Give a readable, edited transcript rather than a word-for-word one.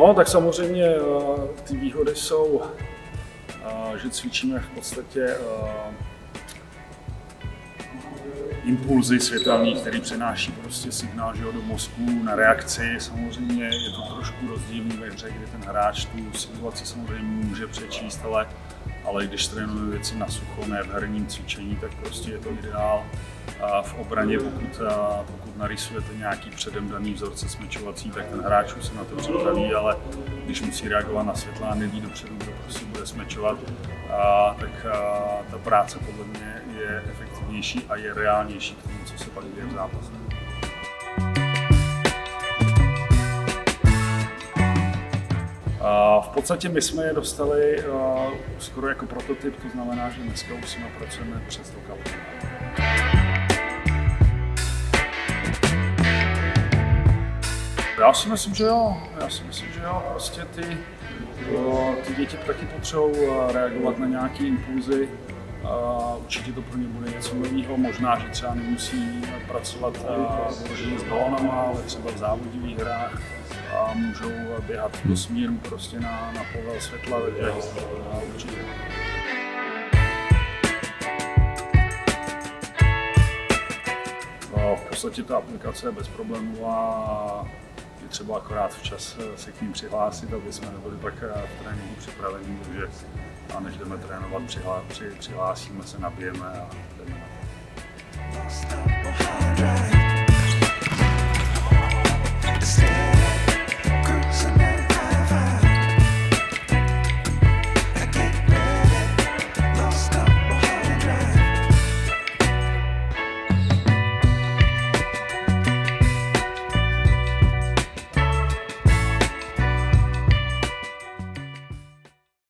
No, tak samozřejmě ty výhody jsou, že cvičíme v podstatě impulzy světelný, který přenáší prostě signál, že do mozku na reakci. Samozřejmě je to trošku rozdílný ve hře, kdy ten hráč tu situaci samozřejmě může přečíst, ale když trénujeme věci na sucho, ne v herním cvičení, tak prostě je to ideál. A v obraně, pokud narysujete nějaký předem daný vzorce smečovací, tak ten hráč už se na to připraví, ale když musí reagovat na světla a neví dopředu, kdo prostě bude smečovat, tak ta práce podle mě je efektivnější a je reálnější k tomu, co se pak děje v zápase. V podstatě my jsme je dostali skoro jako prototyp, to znamená, že dneska už si napracujeme přes rok. Já si myslím, že jo. Prostě ty děti taky potřebují reagovat na nějaké impulzy. Určitě to pro ně bude něco nového. Možná, že třeba nemusí pracovat vyloženě s balonama, ale třeba v závodivých hrách a můžou běhat do smíru prostě na povel světla, takže určitě. V podstatě ta aplikace je bezproblémová. Je třeba akorát včas se k ním přihlásit, aby jsme nebyli pak v tréninku připravení, takže a než jdeme trénovat, přihlásíme se, nabijeme a jdeme na to.